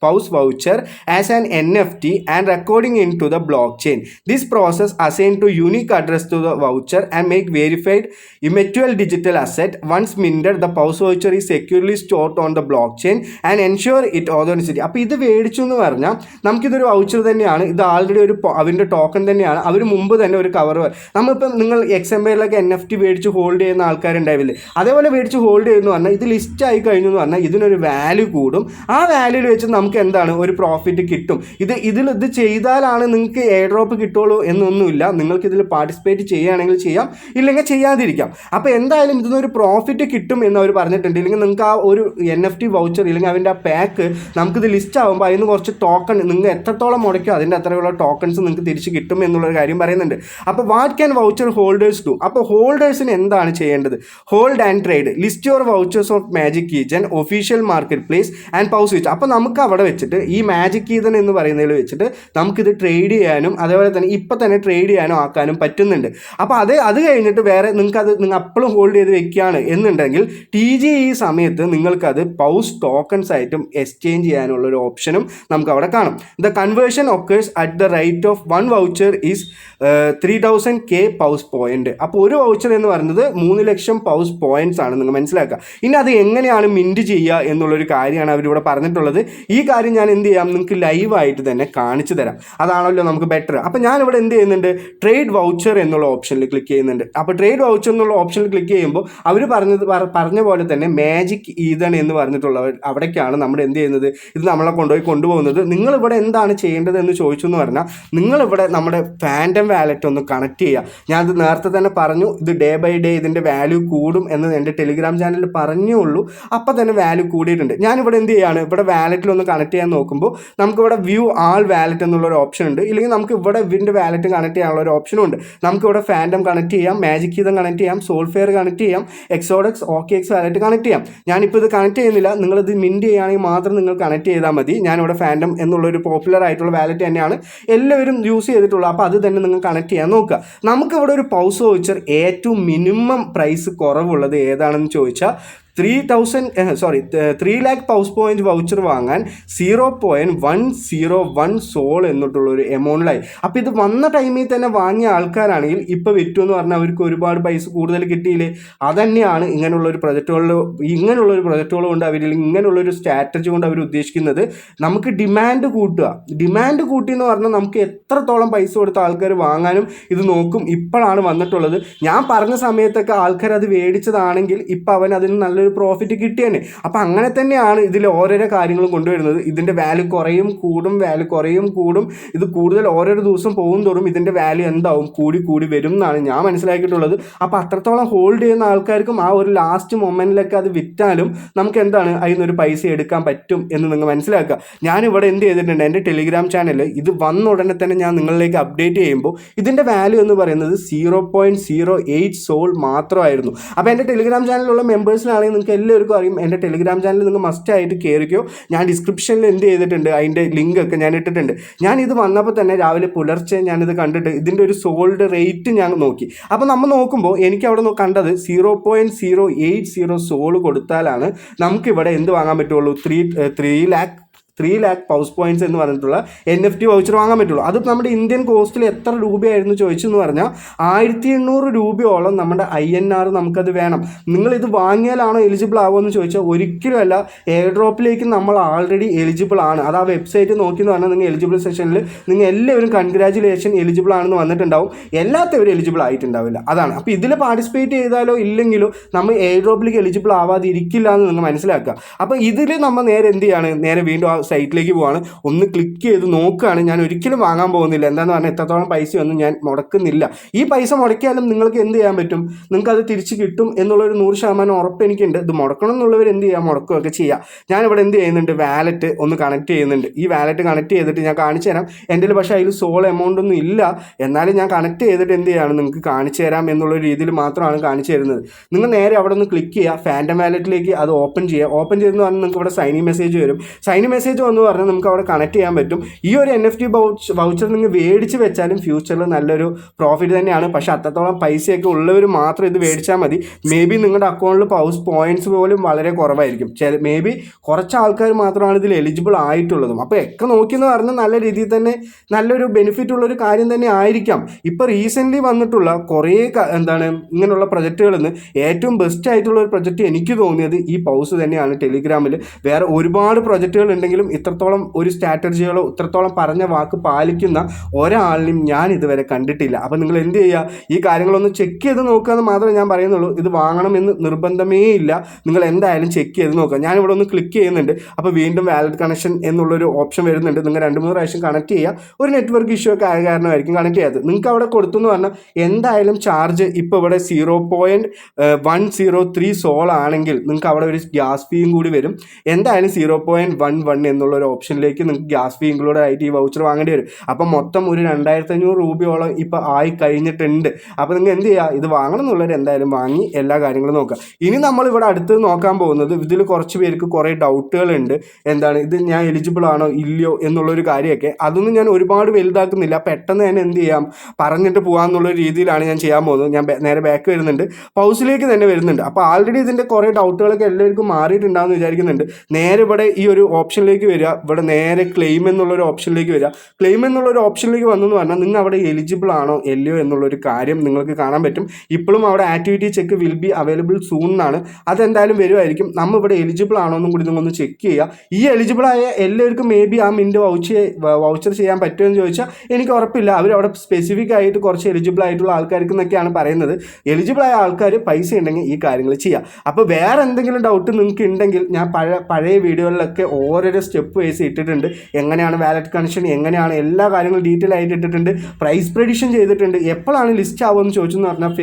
pause voucher as an NFT and recording into the blockchain. This process assign to unique address to the voucher and make verified immutable digital asset. Once minted the paws voucher is securely stored on the blockchain and ensure it authenticity. അപ്പോൾ ഇത് മേടിച്ചു എന്ന് പറഞ്ഞാൽ നമുക്കിതൊരു വൗച്ചർ തന്നെയാണ്, ഇത് ആൾറെഡി അവൻ്റെ ടോക്കൺ തന്നെയാണ്. അവർ മുമ്പ് തന്നെ ഒരു കവർ, നമ്മളിപ്പം നിങ്ങൾ XML-ലൊക്കെ NFT മേടിച്ച് ഹോൾഡ് ചെയ്യുന്ന ആൾക്കാരുണ്ടാവില്ലേ, അതേപോലെ മേടിച്ച് ഹോൾഡ് ചെയ്യുന്നു പറഞ്ഞാൽ ഇത് ലിസ്റ്റ് ആയി കഴിഞ്ഞു എന്ന് പറഞ്ഞാൽ ഇതിനൊരു വാല്യൂ കൂടും. ആ വാല്യൂയിൽ വെച്ച് നമുക്ക് എന്താണ് ഒരു പ്രോഫിറ്റ് കിട്ടും. ഇത് ചെയ്താലാണ് നിങ്ങൾക്ക് എയർ ഡ്രോപ്പ് കിട്ടുള്ളൂ എന്നൊന്നുമില്ല. നിങ്ങൾക്ക് ഇതിൽ പാർട്ടിസിപ്പേറ്റ് ചെയ്യുകയാണെങ്കിൽ ചെയ്യാം, ഇല്ലെങ്കിൽ ചെയ്യാതിരിക്കാം. അപ്പോൾ എന്തായാലും ഇതിനൊരു പ്രോഫിറ്റ് കിട്ടും എന്ന് അവർ പറഞ്ഞിട്ടുണ്ട്. ഇല്ലെങ്കിൽ നിങ്ങൾക്ക് ആ ഒരു NFT വൗച്ചർ ഇല്ലെങ്കിൽ അവൻ്റെ ആ പാക്ക് നമുക്കിത് ലിസ്റ്റ് ആകുമ്പോൾ അതിന് കുറച്ച് ടോക്കൺ നിങ്ങൾ എത്രത്തോളം മുടയ്ക്കും അതിൻ്റെ അത്രയുള്ള ടോക്കൺസ് നിങ്ങൾക്ക് തിരിച്ച് കിട്ടും എന്നുള്ളൊരു കാര്യം പറയുന്നുണ്ട്. അപ്പോൾ what can voucher holders do. അപ്പോൾ ഹോൾഡേഴ്സിന് എന്താണ് ചെയ്യേണ്ടത്, hold and trade, list your vouchers of magic കീജൻ official marketplace and paws വെച്ച്. അപ്പോൾ നമുക്ക് അവിടെ വെച്ചിട്ട് ഈ മാജിക് കീജൻ എന്ന് പറയുന്നതിൽ വെച്ചിട്ട് നമുക്കിത് ട്രേഡ് ചെയ്യാനും അതേപോലെ തന്നെ ഇപ്പം തന്നെ ട്രേഡ് ചെയ്യാനും ആക്കാനും പറ്റുന്നുണ്ട്. അപ്പോൾ അത് കഴിഞ്ഞിട്ട് വേറെ നിങ്ങൾ അപ്പോഴും ഹോൾഡ് ചെയ്ത് വെക്കുകയാണ് എന്നുണ്ടെങ്കിൽ TG ഈ സമയത്ത് നിങ്ങൾക്കത് പൗസ് ടോക്കൺസ് ആയിട്ടും എക്സ്ചേഞ്ച് ചെയ്യാനുള്ള ഒരു ഓപ്ഷനും നമുക്ക് അവിടെ കാണും. The conversion occurs at the rate of 1 voucher is 3000K Paws point. അപ്പോൾ ഒരു വൗച്ചർ എന്ന് പറയുന്നത് 3 ലക്ഷം പൗസ് പോയിന്റ്സ് ആണ്, നിങ്ങൾ മനസ്സിലാക്കുക. ഇനി അത് എങ്ങനെയാണ് മിൻറ്റ് ചെയ്യുക എന്നുള്ളൊരു കാര്യമാണ് അവരിവിടെ പറഞ്ഞിട്ടുള്ളത്. ഈ കാര്യം ഞാൻ എന്ത് ചെയ്യാം, നിങ്ങൾക്ക് ലൈവായിട്ട് തന്നെ കാണിച്ചു തരാം, അതാണല്ലോ നമുക്ക് ബെറ്റർ. അപ്പോൾ ഞാനിവിടെ എന്ത് ചെയ്യുന്നുണ്ട്, ട്രേഡ് വൗച്ചർ എന്നുള്ള ഓപ്ഷനിൽ ക്ലിക്ക് ചെയ്യുന്നുണ്ട്. അപ്പോൾ ട്രേഡ് വൗച്ചർ എന്നുള്ള ഓപ്ഷനിൽ ക്ലിക്ക് ചെയ്യുമ്പോൾ അവർ പറഞ്ഞ പോലെ തന്നെ മാജിക് ഈതൺ എന്ന് പറഞ്ഞിട്ടുള്ളവർ അവിടേക്കാണ് നമ്മൾ എന്ത് ചെയ്യുന്നത്, ഇത് നമ്മളെ കൊണ്ടുപോകുന്നത്. നിങ്ങളിവിടെ എന്താണ് ചെയ്യേണ്ടത് എന്ന് ചോദിച്ചു എന്ന് പറഞ്ഞാൽ നിങ്ങളിവിടെ നമ്മുടെ ഫാൻറ്റം വാലറ്റ് ഒന്ന് കണക്ട് ചെയ്യുക. ഞാനത് നേരത്തെ തന്നെ പറഞ്ഞു, ഇത് ഡേ ബൈ ഡേ ഇതിൻ്റെ വാല്യൂ കൂടും എന്ന് എൻ്റെ ടെലിഗ്രാം ചാനലിൽ പറഞ്ഞുള്ളൂ. അപ്പോൾ തന്നെ വാല്യൂ കൂടിയിട്ടുണ്ട്. ഞാനിവിടെ എന്ത് ചെയ്യുകയാണ്, ഇവിടെ വാലറ്റിലൊന്ന് കണക്ട് ചെയ്യാൻ നോക്കുമ്പോൾ നമുക്കിവിടെ വ്യൂ ആൾ വാലറ്റ് എന്നുള്ളൊരു ഓപ്ഷൻ ഉണ്ട്. ഇല്ലെങ്കിൽ നമുക്ക് ഇവിടെ ഇതിൻ്റെ വാലറ്റ് കണക്ട് ചെയ്യാനുള്ള ഒരു ഓപ്ഷനും ഉണ്ട്. നമുക്കിവിടെ ഫാൻറ്റം കണക്ട് ചെയ്യാം, മാജിക് കീതം കണക്ട് ചെയ്യാം, സോൾഫെയർ കണക്ട് ചെയ്യാം, എക്സോഡക്സ് OKX വാലറ്റ് കണക്ട് ചെയ്യാം. ഞാനിപ്പോൾ ഇത് കണക്ട് ചെയ്യുന്നില്ല. നിങ്ങളിത് മിൻറ്റ് മിൻറ്റ് ചെയ്യുകയാണെങ്കിൽ മാത്രം നിങ്ങൾ കണക്ട് ചെയ്താൽ മതി. ഞാനിവിടെ ഫാൻഡം എന്നുള്ളൊരു പോപ്പുലർ ആയിട്ടുള്ള വാലറ്റ് തന്നെയാണ് എല്ലാവരും യൂസ് ചെയ്തിട്ടുള്ളത്. അപ്പോൾ അത് തന്നെ നിങ്ങൾ കണക്ട് ചെയ്യാൻ നോക്കുക. നമുക്കിവിടെ ഒരു പൗസ് വൗച്ചർ ഏറ്റവും മിനിമം പ്രൈസ് കുറവുള്ളത് ഏതാണെന്ന് ചോദിച്ചാൽ 3 lakh പൗസ് പോയിന്റ് വൗച്ചർ വാങ്ങാൻ 0.101 സോൾ എന്നിട്ടുള്ളൊരു എമൗണ്ടിലായി. അപ്പോൾ ഇത് വന്ന ടൈമിൽ തന്നെ വാങ്ങിയ ആൾക്കാരാണെങ്കിൽ ഇപ്പോൾ വിറ്റു എന്ന് പറഞ്ഞാൽ അവർക്ക് ഒരുപാട് പൈസ കൂടുതൽ കിട്ടിയില്ലേ. അതന്നെയാണ് ഇങ്ങനെയുള്ളൊരു പ്രൊജക്റ്റുകൾ കൊണ്ട് അവർ ഇങ്ങനെയുള്ളൊരു സ്ട്രാറ്റജി കൊണ്ട് അവർ ഉദ്ദേശിക്കുന്നത്. നമുക്ക് ഡിമാൻഡ് കൂട്ടി എന്ന് പറഞ്ഞാൽ നമുക്ക് എത്രത്തോളം പൈസ കൊടുത്ത ആൾക്കാർ വാങ്ങാനും ഇത് നോക്കും. ഇപ്പോഴാണ് വന്നിട്ടുള്ളത്. ഞാൻ പറഞ്ഞ സമയത്തൊക്കെ ആൾക്കാർ അത് മേടിച്ചതാണെങ്കിൽ ഇപ്പം അവൻ അതിന് നല്ലൊരു പ്രോഫിറ്റ് കിട്ടിയേനെ. അപ്പം അങ്ങനെ തന്നെയാണ് ഇതിൽ ഓരോരോ കാര്യങ്ങളും കൊണ്ടുവരുന്നത്. ഇതിൻ്റെ വാല്യൂ കുറയും കൂടും. ഇത് കൂടുതൽ ഓരോരോ ദിവസം പോകും തോറും ഇതിൻ്റെ വാല്യൂ എന്താവും കൂടി വരും എന്നാണ് ഞാൻ മനസ്സിലാക്കിയിട്ടുള്ളത്. അപ്പോൾ അത്രത്തോളം ഹോൾഡ് ചെയ്യുന്ന ആൾക്കാർക്കും ആ ഒരു ലാസ്റ്റ് മൊമെൻറ്റിലൊക്കെ അത് വിറ്റാലും നമുക്ക് എന്താണ് അതിൽ നിന്നൊരു പൈസ എടുക്കാൻ പറ്റും എന്ന് നിങ്ങൾ മനസ്സിലാക്കുക. ഞാനിവിടെ എന്ത് ചെയ്തിട്ടുണ്ട്, എൻ്റെ ടെലിഗ്രാം ചാനൽ ഇത് വന്ന ഉടനെ തന്നെ ഞാൻ നിങ്ങളിലേക്ക് അപ്ഡേറ്റ് ചെയ്യുമ്പോൾ ഇതിൻ്റെ വാല്യൂ എന്ന് പറയുന്നത് 0.08 സോൾ മാത്രമായിരുന്നു. അപ്പോൾ എൻ്റെ ടെലിഗ്രാം ചാനലിലുള്ള മെമ്പേഴ്സിനാണെങ്കിൽ നിങ്ങൾക്ക് എല്ലാവർക്കും അറിയും. എൻ്റെ ടെലിഗ്രാം ചാനൽ നിങ്ങൾ മസ്റ്റായിട്ട് കയറിക്കോ. ഞാൻ ഡിസ്ക്രിപ്ഷനിൽ എന്ത് ചെയ്തിട്ടുണ്ട് അതിൻ്റെ ലിങ്കൊക്കെ ഞാൻ ഇട്ടിട്ടുണ്ട്. ഞാൻ ഇത് വന്നപ്പോൾ തന്നെ രാവിലെ പുലർച്ചെ ഞാനിത് കണ്ടിട്ട് ഇതിൻ്റെ ഒരു സോൾഡ് റേറ്റ് ഞാൻ നോക്കി. അപ്പോൾ നമ്മൾ നോക്കുമ്പോൾ എനിക്ക് അവിടെ കണ്ടത് 0.080 സോൾ കൊടുത്താലാണ് നമുക്കിവിടെ എന്ത് വാങ്ങാൻ പറ്റുള്ളൂ, 3 lakh പൗസ് പോയിന്റ്സ് എന്ന് പറഞ്ഞിട്ടുള്ള NFT വൗച്ചർ വാങ്ങാൻ പറ്റുള്ളൂ. അത് നമ്മുടെ ഇന്ത്യൻ കോസ്റ്റിൽ എത്ര രൂപയായിരുന്നു ചോദിച്ചെന്ന് പറഞ്ഞാൽ 1800 രൂപയോളം നമ്മുടെ INR നമുക്കത് വേണം. നിങ്ങളിത് വാങ്ങിയാലാണോ എലിജിബിൾ ആവുമെന്ന് ചോദിച്ചാൽ ഒരിക്കലും അല്ല. എയർ ഡ്രോപ്പിലേക്ക് നമ്മൾ ആൾറെഡി എലിജിബിൾ ആണ്. അത് ആ വെബ്സൈറ്റ് നോക്കിയെന്ന് പറഞ്ഞാൽ നിങ്ങൾ എലിജിബിൾ സെഷനിൽ നിങ്ങൾ എല്ലാവരും കൺഗ്രാജുലേഷൻ എലിജിബിൾ ആണെന്ന് വന്നിട്ടുണ്ടാവും. എല്ലാത്തവരും എലിജിബിൾ ആയിട്ടുണ്ടാവില്ല. അതാണ്. അപ്പോൾ ഇതിൽ പാർട്ടിസിപ്പേറ്റ് ചെയ്താലോ ഇല്ലെങ്കിലോ നമ്മൾ എയർ ഡ്രോപ്പിലേക്ക് എലിജിബിൾ ആവാതെ ഇരിക്കില്ല എന്ന് നിങ്ങൾ മനസ്സിലാക്കുക. അപ്പോൾ ഇതിൽ നമ്മൾ നേരെ എന്ത് ചെയ്യാണ്, നേരെ വീണ്ടും സൈറ്റിലേക്ക് പോവാണ്. ഒന്ന് ക്ലിക്ക് ചെയ്ത് നോക്കുകയാണ്. ഞാൻ ഒരിക്കലും വാങ്ങാൻ പോകുന്നില്ല. എന്താണെന്ന് പറഞ്ഞാൽ എത്രത്തോളം പൈസയൊന്നും ഞാൻ മുടക്കുന്നില്ല. ഈ പൈസ മുടക്കിയാലും നിങ്ങൾക്ക് എന്ത് ചെയ്യാൻ പറ്റും, നിങ്ങൾക്ക് അത് തിരിച്ച് കിട്ടും എന്നുള്ളൊരു 100% ഉറപ്പ് എനിക്കുണ്ട്. ഇത് മുടക്കണം എന്നുള്ളവർ എന്ത് ചെയ്യുക, മുടക്കുകയൊക്കെ ചെയ്യുക. ഞാനിവിടെ എന്ത് ചെയ്യുന്നുണ്ട്, വാലറ്റ് ഒന്ന് കണക്ട് ചെയ്യുന്നുണ്ട്. ഈ വാലറ്റ് കണക്ട് ചെയ്തിട്ട് ഞാൻ കാണിച്ചു തരാം. എൻ്റെ പക്ഷേ അതിൽ സോൾ എമൗണ്ട് ഒന്നും ഇല്ല. എന്നാലും ഞാൻ കണക്ട് ചെയ്തിട്ട് എന്ത് ചെയ്യാണ് നിങ്ങൾക്ക് കാണിച്ചു തരാം എന്നുള്ള രീതിയിൽ മാത്രമാണ് കാണിച്ചു തരുന്നത്. നിങ്ങൾ നേരെ അവിടെ ഒന്ന് ക്ലിക്ക് ചെയ്യുക. ഫാൻഡം വാലറ്റിലേക്ക് അത് ഓപ്പൺ ചെയ്യുക. ഓപ്പൺ ചെയ്തെന്ന് പറഞ്ഞാൽ നിങ്ങൾക്ക് ഇവിടെ സൈനിങ് മെസ്സേജ് വരും. സൈനിങ് മെസ്സേജ് വന്ന് പറഞ്ഞാൽ നമുക്ക് അവിടെ കണക്ട് ചെയ്യാൻ പറ്റും. ഈ ഒരു NFT വൗച്ചർ നിങ്ങൾ മേടിച്ച് വെച്ചാലും ഫ്യൂച്ചറിൽ നല്ലൊരു പ്രോഫിറ്റ് തന്നെയാണ്. പക്ഷേ അത്രത്തോളം പൈസയൊക്കെ ഉള്ളവർ മാത്രം ഇത് മേടിച്ചാൽ മതി. മേ ബി നിങ്ങളുടെ അക്കൗണ്ടിൽ പൗസ് പോയിന്റ്സ് പോലും വളരെ കുറവായിരിക്കും. മേ ബി കുറച്ച് ആൾക്കാർ മാത്രമാണ് ഇതിൽ എലിജിബിൾ ആയിട്ടുള്ളതും. അപ്പോൾ ഒക്കെ നോക്കിയെന്ന് പറഞ്ഞാൽ നല്ല രീതിയിൽ തന്നെ നല്ലൊരു ബെനിഫിറ്റ് ഉള്ളൊരു കാര്യം തന്നെ ആയിരിക്കാം. ഇപ്പോൾ റീസെൻ്റ്ലി വന്നിട്ടുള്ള കുറേ ഇങ്ങനെയുള്ള പ്രൊജക്റ്റുകളിൽ നിന്ന് ഏറ്റവും ബെസ്റ്റ് ആയിട്ടുള്ള ഒരു പ്രൊജക്റ്റ് എനിക്ക് തോന്നിയത് ഈ പൗസ് തന്നെയാണ്. ടെലിഗ്രാമിൽ വേറെ ഒരുപാട് പ്രൊജക്റ്റുകൾ ഉണ്ടെങ്കിലും ഇത്രത്തോളം ഒരു സ്ട്രാറ്റജികളോ ഇത്രത്തോളം പറഞ്ഞ വാക്ക് പാലിക്കുന്ന ഒരാളിനും ഞാൻ ഇതുവരെ കണ്ടിട്ടില്ല. അപ്പോൾ നിങ്ങൾ എന്ത് ചെയ്യുക, ഈ കാര്യങ്ങളൊന്ന് ചെക്ക് ചെയ്ത് നോക്കുക എന്ന് മാത്രമേ ഞാൻ പറയുന്നുള്ളൂ. ഇത് വാങ്ങണമെന്ന് നിർബന്ധമേ ഇല്ല. നിങ്ങൾ എന്തായാലും ചെക്ക് ചെയ്ത് നോക്കുക. ഞാനിവിടെ ഒന്ന് ക്ലിക്ക് ചെയ്യുന്നുണ്ട്. അപ്പോൾ വീണ്ടും വാലറ്റ് കണക്ഷൻ എന്നുള്ളൊരു ഓപ്ഷൻ വരുന്നുണ്ട്. നിങ്ങൾ 2-3 പ്രാവശ്യം കണക്ട് ചെയ്യുക. ഒരു നെറ്റ്വർക്ക് ഇഷ്യൂ ഒക്കെ ആയ കാരണമായിരിക്കും കണക്ട് ചെയ്യാത്തത്. നിങ്ങൾക്ക് അവിടെ കൊടുത്തു എന്ന് പറഞ്ഞാൽ എന്തായാലും ചാർജ് ഇപ്പോൾ ഇവിടെ 0.103 സോൾ ആണെങ്കിൽ നിങ്ങൾക്ക് അവിടെ ഒരു ഗ്യാസ് ഫീയും കൂടി വരും. എന്തായാലും 0.11 എന്നുള്ളൊരു ഓപ്ഷനിലേക്ക് നിങ്ങൾക്ക് ഗ്യാസ് ഫീ ഇൻക്ലൂഡ് ആയിട്ട് ഈ വൗച്ചർ വാങ്ങേണ്ടി വരും. അപ്പോൾ മൊത്തം ഒരു 2500 രൂപയോളം ഇപ്പോൾ ആയി കഴിഞ്ഞിട്ടുണ്ട്. അപ്പോൾ നിങ്ങൾ എന്ത് ചെയ്യുക, ഇത് വാങ്ങണം എന്നുള്ളവർ എന്തായാലും വാങ്ങി എല്ലാ കാര്യങ്ങളും നോക്കുക. ഇനി നമ്മളിവിടെ അടുത്ത് നോക്കാൻ പോകുന്നത്, ഇതിൽ കുറച്ച് പേർക്ക് കുറേ ഡൗട്ടുകളുണ്ട്. ഇത് ഞാൻ എലിജിബിൾ ആണോ ഇല്ലയോ എന്നുള്ളൊരു കാര്യമൊക്കെ. അതൊന്നും ഞാൻ ഒരുപാട് വലുതാക്കുന്നില്ല. പെട്ടെന്ന് തന്നെ എന്ത് ചെയ്യാം, പറഞ്ഞിട്ട് പോകാമെന്നുള്ള രീതിയിലാണ് ഞാൻ ചെയ്യാൻ പോകുന്നത്. ഞാൻ നേരെ ബാക്ക് വരുന്നുണ്ട്, പൗസിലേക്ക് തന്നെ വരുന്നുണ്ട്. അപ്പോൾ ആൾറെഡി ഇതിൻ്റെ കുറേ ഡൗട്ടുകളൊക്കെ എല്ലാവർക്കും മാറിയിട്ടുണ്ടാകുമെന്ന് വിചാരിക്കുന്നുണ്ട്. നേരെ ഇവിടെ ഈ ഒരു ഓപ്ഷനിലേക്ക് വരിക. ഇവിടെ നേരെ ക്ലെയിം എന്നുള്ളൊരു ഓപ്ഷനിലേക്ക് വരിക. ക്ലെയിം എന്നുള്ളൊരു ഓപ്ഷനിലേക്ക് വന്നെന്ന് പറഞ്ഞാൽ നിങ്ങൾ അവിടെ എലിജിബിൾ ആണോ ഇല്ലയോ എന്നുള്ളൊരു കാര്യം നിങ്ങൾക്ക് കാണാൻ പറ്റും. ഇപ്പോഴും അവിടെ activity check will be available soon എന്നാണ്. അതെന്തായാലും വരുമായിരിക്കും. നമ്മൾ ഇവിടെ എലിജിബിൾ ആണോ എന്നും കൂടി നിങ്ങളൊന്ന് ചെക്ക് ചെയ്യുക. ഈ എലിജിബിൾ ആയ എല്ലാവർക്കും മേ ബി ആ മിൻറ്റ് വൗച്ചർ ചെയ്യാൻ പറ്റുമെന്ന് ചോദിച്ചാൽ എനിക്ക് ഉറപ്പില്ല. അവരവിടെ സ്പെസിഫിക് ആയിട്ട് കുറച്ച് എലിജിബിൾ ആയിട്ടുള്ള ആൾക്കാർക്ക് എന്നൊക്കെയാണ് പറയുന്നത്. എലിജിബിൾ ആയ ആൾക്കാർ പൈസ ഉണ്ടെങ്കിൽ ഈ കാര്യങ്ങൾ ചെയ്യാം. അപ്പോൾ വേറെ എന്തെങ്കിലും ഡൗട്ട് നിങ്ങൾക്ക് ഉണ്ടെങ്കിൽ ഞാൻ പഴയ വീഡിയോകളിലൊക്കെ ഓരോരോ സ്റ്റെപ്പ് വൈസ് ഇട്ടിട്ടുണ്ട്. എങ്ങനെയാണ് വാലറ്റ് കണക്ഷൻ, എങ്ങനെയാണ് എല്ലാ കാര്യങ്ങളും ഡീറ്റെയിൽ ആയിട്ട് ഇട്ടിട്ടുണ്ട്. പ്രൈസ് പ്രെഡിക്ഷൻ ചെയ്തിട്ടുണ്ട്. എപ്പോഴാണ് ലിസ്റ്റ് ആവുമെന്ന് ചോദിച്ചെന്ന് പറഞ്ഞാൽ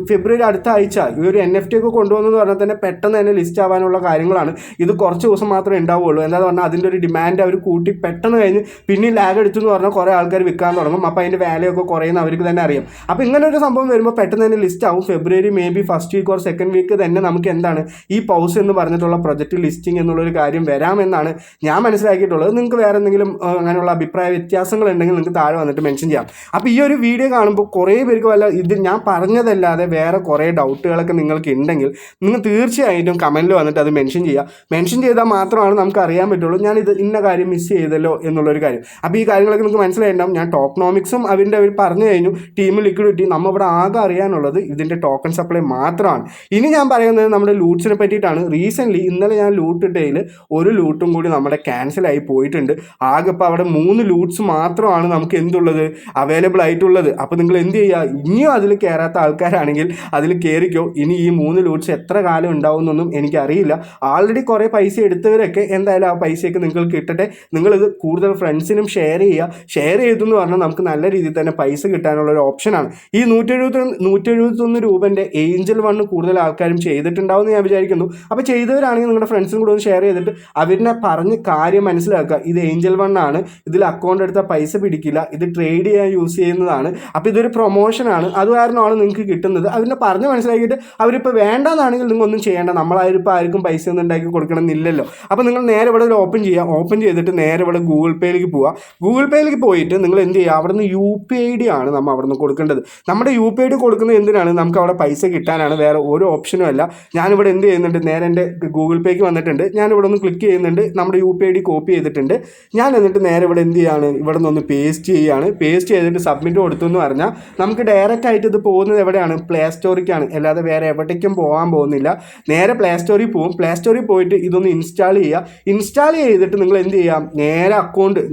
ഫെബ്രുവരി അടുത്ത ആഴ്ച ഈ ഒരു NFT ഒക്കെ കൊണ്ടുവന്നെന്ന് പറഞ്ഞാൽ തന്നെ പെട്ടെന്ന് തന്നെ ലിസ്റ്റ് ആവാനുള്ള കാര്യങ്ങളാണ്. ഇത് കുറച്ച് ദിവസം മാത്രമേ ഉണ്ടാവുള്ളൂ. എന്താണെന്ന് പറഞ്ഞാൽ അതിൻ്റെ ഒരു ഡിമാൻഡ് അവർ കൂട്ടി പെട്ടെന്ന് കഴിഞ്ഞ് പിന്നെ ലാഗ് എടുത്തെന്ന് പറഞ്ഞാൽ കുറേ ആൾക്കാർ വിൽക്കാൻ തുടങ്ങും. അപ്പോൾ അതിൻ്റെ വാല്യൂ ഒക്കെ കുറയുന്ന അവർക്ക് തന്നെ അറിയാം. അപ്പോൾ ഇങ്ങനെ ഒരു സംഭവം വരുമ്പോൾ പെട്ടെന്ന് തന്നെ ലിസ്റ്റ് ആവും. February may be first week or second week തന്നെ നമുക്ക് എന്താണ് ഈ പൗസ് എന്ന് പറഞ്ഞിട്ടുള്ള പ്രൊജക്റ്റ് ലിസ്റ്റിംഗ് എന്നുള്ളൊരു കാര്യം വരാമെന്നാണ് ഞാൻ മനസ്സിലാക്കിയിട്ടുള്ളത്. നിങ്ങൾക്ക് വേറെ എന്തെങ്കിലും അങ്ങനെയുള്ള അഭിപ്രായ വ്യത്യാസങ്ങൾ ഉണ്ടെങ്കിൽ നിങ്ങൾക്ക് താഴെ വന്നിട്ട് മെൻഷൻ ചെയ്യാം. അപ്പോൾ ഈ ഒരു വീഡിയോ കാണുമ്പോൾ കുറേ പേർക്ക് വല്ല ഇത് ഞാൻ പറഞ്ഞതല്ലാതെ വേറെ കുറേ ഡൗട്ടുകളൊക്കെ നിങ്ങൾക്ക് ഉണ്ടെങ്കിൽ നിങ്ങൾ തീർച്ചയായിട്ടും കമൻറ്റിൽ വന്നിട്ട് അത് മെൻഷൻ ചെയ്യുക. മെൻഷൻ ചെയ്താൽ മാത്രമാണ് നമുക്ക് അറിയാൻ പറ്റുള്ളൂ ഞാൻ ഇത് ഇന്ന കാര്യം മിസ് ചെയ്തല്ലോ എന്നുള്ളൊരു കാര്യം. അപ്പോൾ ഈ കാര്യങ്ങളൊക്കെ നിങ്ങൾക്ക് മനസ്സിലായിട്ടുണ്ടാവും. ഞാൻ ടോക്കണോമിക്സും അവർ പറഞ്ഞു കഴിഞ്ഞു. ടീം ലിക്വിഡിറ്റി നമ്മളിവിടെ ആകെ അറിയാനുള്ളത് ഇതിൻ്റെ ടോക്കൺ സപ്ലൈ മാത്രമാണ്. ഇനി ഞാൻ പറയുന്നത് നമ്മുടെ ലൂട്ട്സിനെ പറ്റിയിട്ടാണ്. റീസെൻ്റ്ലി ഇന്നലെ ഞാൻ ലൂട്ട് ഇട്ടതിൽ ഒരു ലൂട്ടും കൂടി നമ്മുടെ ക്യാൻസലായി പോയിട്ടുണ്ട്. ആകെ ഇപ്പോൾ അവിടെ 3 ലൂട്ട്സ് മാത്രമാണ് നമുക്ക് എന്തുള്ളത് അവൈലബിൾ ആയിട്ടുള്ളത്. അപ്പോൾ നിങ്ങൾ എന്ത് ചെയ്യുക, ഇനിയും അതിൽ കയറാത്ത ആൾക്കാരാണെങ്കിൽ അതിൽ കയറിക്കോ. ഇനി ഈ 3 ലൂട്ട്സ് എത്ര കാലം ഉണ്ടാവുമെന്നൊന്നും എനിക്കറിയില്ല. ആൾറെഡി കുറേ പൈസ എടുത്തവരൊക്കെ എന്തായാലും ആ പൈസയൊക്കെ നിങ്ങൾക്ക് കിട്ടട്ടെ. നിങ്ങളിത് കൂടുതൽ ഫ്രണ്ട്സിനും ഷെയർ ചെയ്യുക. ഷെയർ ചെയ്തെന്ന് പറഞ്ഞാൽ നമുക്ക് നല്ല രീതിയിൽ തന്നെ പൈസ കിട്ടാനുള്ളൊരു ഓപ്ഷനാണ്. ഈ 171 രൂപൻ്റെ ഏഞ്ചൽ വണ്ണ് കൂടുതൽ ആൾക്കാരും ചെയ്തിട്ടുണ്ടാവും എന്ന് ഞാൻ വിചാരിക്കുന്നു. അപ്പോൾ ചെയ്തവരാണെങ്കിൽ നിങ്ങളുടെ ഫ്രണ്ട്സിനും കൂടെ ഒന്ന് ഷെയർ ചെയ്തിട്ട് അവരിനെ പറഞ്ഞ് കാര്യം മനസ്സിലാക്കുക. ഇത് ഏഞ്ചൽ വണ്ണാണ്, ഇതിൽ അക്കൗണ്ട് എടുത്താൽ പൈസ പിടിക്കില്ല, ഇത് ട്രേഡ് ചെയ്യാൻ യൂസ് ചെയ്യുന്നതാണ്, അപ്പോൾ ഇതൊരു പ്രൊമോഷനാണ്, അത് കാരണമാണ് നിങ്ങൾക്ക് കിട്ടുന്നത്. അതിനെ പറഞ്ഞ് മനസ്സിലാക്കിയിട്ട് അവരിപ്പോൾ വേണ്ടെന്നാണെങ്കിൽ നിങ്ങൾ ഒന്നും ചെയ്യേണ്ട. നമ്മളായിരിപ്പോൾ ആർക്കും പൈസ ഒന്നും ഉണ്ടാക്കി കൊടുക്കണമെന്നില്ലല്ലോ. അപ്പോൾ നിങ്ങൾ നേരെ ഇവിടെ ഒരു ഓപ്പൺ ചെയ്യുക. ഓപ്പൺ ചെയ്തിട്ട് നേരെ ഇവിടെ ഗൂഗിൾ പേയിലേക്ക് പോവുക. ഗൂഗിൾ പേയിലേക്ക് പോയിട്ട് നിങ്ങൾ എന്ത് ചെയ്യുക, അവിടെ നിന്ന് UPI ആണ് നമ്മൾ അവിടെ നിന്ന് കൊടുക്കേണ്ടത്. നമ്മുടെ UPI കൊടുക്കുന്നത് എന്തിനാണ്, നമുക്ക് അവിടെ പൈസ കിട്ടാനാണ്, വേറെ ഒരു ഓപ്ഷനും അല്ല. ഞാനിവിടെ എന്ത് ചെയ്യുന്നുണ്ട്, നേരെ എൻ്റെ ഗൂഗിൾ പേക്ക് വന്നിട്ടുണ്ട്. ഞാനിവിടെ ഒന്ന് ക്ലിക്ക് ചെയ്യുന്നുണ്ട്. നമ്മുടെ UPI കോപ്പി ചെയ്തിട്ടുണ്ട്. ഞാൻ എന്നിട്ട് നേരെ ഇവിടെ എന്ത് ചെയ്യാണ്, ഇവിടെ നിന്ന് പേസ്റ്റ് ചെയ്യുകയാണ്. പേസ്റ്റ് ചെയ്തിട്ട് സബ്മിറ്റ് കൊടുത്തു എന്ന് പറഞ്ഞാൽ നമുക്ക് ഡയറക്റ്റ് ആയിട്ട് ഇത് പോകുന്നത് എവിടെയാണ്, പ്ലേ സ്റ്റോറിലേക്കാണ്. അല്ലാതെ വേറെ എവിടേക്കും പോകാൻ പോകുന്നില്ല. നേരെ പ്ലേ സ്റ്റോറിൽ പോകും. പ്ലേ സ്റ്റോറിൽ പോയിട്ട് ഇതൊന്ന് ഇൻസ്റ്റാൾ ചെയ്യുക. ഇൻസ്റ്റാൾ ചെയ്തിട്ട് നിങ്ങൾ എന്ത് ചെയ്യാം, നേരെ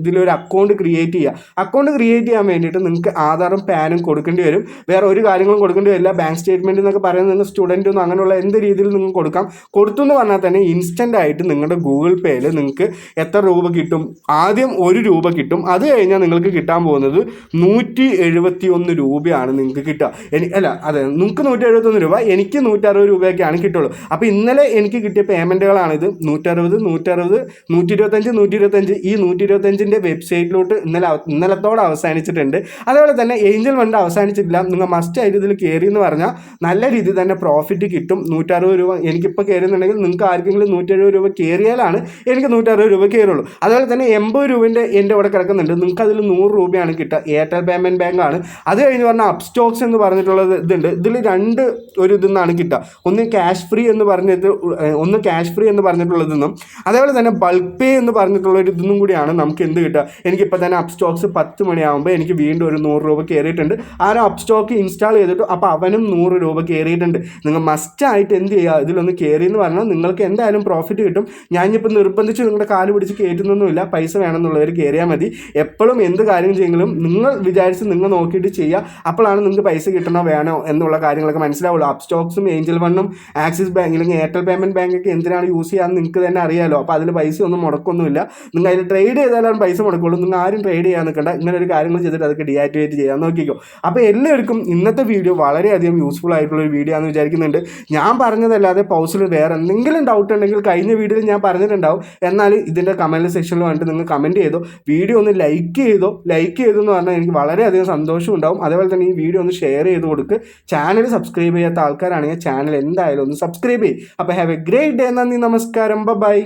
ഇതിലൊരു അക്കൗണ്ട് ക്രിയേറ്റ് ചെയ്യുക. അക്കൗണ്ട് ക്രിയേറ്റ് ചെയ്യാൻ വേണ്ടിയിട്ട് നിങ്ങൾക്ക് ആധാറും പാനും കൊടുക്കേണ്ടി വരും. വേറെ ഒരു കാര്യങ്ങളും കൊടുക്കേണ്ടി വരില്ല. ബാങ്ക് സ്റ്റേറ്റ്മെൻറ്റ് എന്നൊക്കെ പറയുന്നത് സ്റ്റുഡൻറ്റൊന്നും അങ്ങനെയുള്ള എന്ത് രീതിയിൽ നിങ്ങൾക്ക് കൊടുക്കാം. കൊടുത്തു എന്ന് പറഞ്ഞാൽ തന്നെ ഇൻസ്റ്റൻ്റ് ആയിട്ട് നിങ്ങളുടെ ഗൂഗിൾ പേയിൽ നിങ്ങൾക്ക് എത്ര രൂപ കിട്ടും, ആദ്യം 1 രൂപ കിട്ടും. അത് കഴിഞ്ഞാൽ നിങ്ങൾക്ക് കിട്ടാൻ പോകുന്നത് 171 രൂപയാണ് നിങ്ങൾക്ക് കിട്ടുക. നിങ്ങൾക്ക് 171 രൂപ, എനിക്ക് 160 രൂപയൊക്കെയാണ് കിട്ടുള്ളൂ. അപ്പോൾ ഇന്നലെ എനിക്ക് കിട്ടിയ പേയ്മെൻറ്റുകളാണിത്. 160, 125, 125. ഈ 125ൻ്റെ വെബ്സൈറ്റിലോട്ട് ഇന്നലത്തോടെ അവസാനിച്ചിട്ടുണ്ട്. അതുപോലെ തന്നെ ഏഞ്ചൽ ഫണ്ട് അവസാനിച്ചിട്ടില്ല. നിങ്ങൾ മസ്റ്റ് ആയിട്ട് ഇതിൽ കയറി എന്ന് പറഞ്ഞാൽ നല്ല രീതിയിൽ തന്നെ പ്രോഫിറ്റ് കിട്ടും. 160 രൂപ എനിക്കിപ്പോൾ കയറുന്നുണ്ടെങ്കിൽ നിങ്ങൾക്ക് ആർക്കെങ്കിലും 170 രൂപ കയറിയാലാണ് എനിക്ക് 160 രൂപ കയറുള്ളൂ. അതുപോലെ തന്നെ 80 രൂപൻ്റെ എൻ്റെ ഇവിടെ കിടക്കുന്നുണ്ട്. നിങ്ങൾക്ക് അതിൽ 100 രൂപയാണ് കിട്ടുക. എയർടെൽ പേയ്മെൻറ്റ് ബാങ്കാണ്. അത് കഴിഞ്ഞ് പറഞ്ഞാൽ അപ്സ്റ്റോക്സ് എന്ന് പറഞ്ഞിട്ടുള്ളത് ഇതുണ്ട്. ഇതിൽ 2 ഒരു ഇതെന്നാണ് കിട്ടുക. ഒന്ന് ക്യാഷ് ഫ്രീ എന്ന് പറഞ്ഞിട്ടുള്ളതെന്നും അതേപോലെ തന്നെ ബൾക്ക് പേ എന്ന് പറഞ്ഞിട്ടുള്ളൊരു ഇതൊന്നും കൂടിയാണ് നമുക്ക് എന്ത് കിട്ടുക. എനിക്കിപ്പോൾ തന്നെ അപ്സ്റ്റോക്സ് 10 മണിയാകുമ്പോൾ എനിക്ക് വീണ്ടും ഒരു 100 രൂപ കയറിയിട്ടുണ്ട്. ആരും അപ്സ്റ്റോക്ക് ഇൻസ്റ്റാൾ ചെയ്തിട്ട് അപ്പോൾ അവനും 100 രൂപ കയറിയിട്ടുണ്ട്. നിങ്ങൾ മസ്റ്റായിട്ട് എന്ത് ചെയ്യുക, ഇതിലൊന്ന് കയറി എന്ന് പറഞ്ഞാൽ നിങ്ങൾക്ക് എന്തായാലും പ്രോഫിറ്റ് കിട്ടും. ഞാനിപ്പോൾ നിർബന്ധിച്ച് നിങ്ങളുടെ കാല് പിടിച്ച് കയറ്റുന്നൊന്നുമില്ല. പൈസ വേണമെന്നുള്ളവർ കയറിയാൽ മതി. എപ്പോഴും എന്ത് കാര്യം ചെയ്യുമെങ്കിലും നിങ്ങൾ വിചാരിച്ച് നിങ്ങൾ നോക്കിയിട്ട് ചെയ്യുക. അപ്പോഴാണ് നിങ്ങൾക്ക് പൈസ കിട്ടണോ വേണോ എന്നുള്ള കാര്യങ്ങളൊക്കെ മനസ്സിലാവുള്ളൂ. അപ്സ്റ്റോക്സും ഏഞ്ചൽ വണ്ണും ആക്സിസ് ബാങ്ക് അല്ലെങ്കിൽ എയർടെൽ പേയ്മെൻറ്റ് ബാങ്കൊക്കെ എന്തിനാണ് യൂസ് ചെയ്യാമെന്ന് നിങ്ങൾക്ക് തന്നെ അറിയാമല്ലോ. അപ്പോൾ അതിൽ പൈസ ഒന്നും മുടക്കൊന്നുമില്ല. നിങ്ങൾ അതിൽ ട്രേഡ് ചെയ്താലാണ് പൈസ മുടക്കുള്ളൂ. നിങ്ങൾ ആരും ട്രേഡ് ചെയ്യാൻ നിൽക്കണ്ട. ഇങ്ങനെ ഒരു കാര്യങ്ങൾ ചെയ്തിട്ട് അതൊക്കെ ഡീആക്ടിവേറ്റ് ചെയ്യാൻ നോക്കിക്കോ. അപ്പോൾ എല്ലാവർക്കും ഇന്നത്തെ വീഡിയോ വളരെയധികം യൂസ്ഫുൾ ആയിട്ടുള്ള ഒരു വീഡിയോ ആണെന്ന് വിചാരിക്കുന്നുണ്ട്. ഞാൻ പറഞ്ഞതല്ലാതെ പൗസിൽ വേറെ എന്തെങ്കിലും ഡൗട്ട് ഉണ്ടെങ്കിൽ കഴിഞ്ഞ വീഡിയോയിൽ ഞാൻ പറഞ്ഞിട്ടുണ്ടാവും. എന്നാൽ ഇതിൻ്റെ കമൻറ്റ് സെക്ഷനിൽ വന്നിട്ട് നിങ്ങൾ കമൻറ്റ് ചെയ്തോ. വീഡിയോ ഒന്ന് ലൈക്ക് ചെയ്തു എന്ന് പറഞ്ഞാൽ എനിക്ക് വളരെയധികം സന്തോഷം ഉണ്ടാവും. അതേപോലെ തന്നെ ഈ വീഡിയോ ഒന്ന് ഷെയർ ചെയ്ത് കൊടുക്കുക. ചാനൽ സബ്സ്ക്രൈബ് ചെയ്യാത്ത ആൾക്കാരാണെങ്കിൽ ചാനൽ എന്തായാലും ഒന്ന് സബ്സ്ക്രൈബ് ചെയ്യും. അപ്പോൾ ഹാവ് എ ഗ്രേറ്റ് ഡേ. നന്ദി, നമസ്കാരം, ബൈ.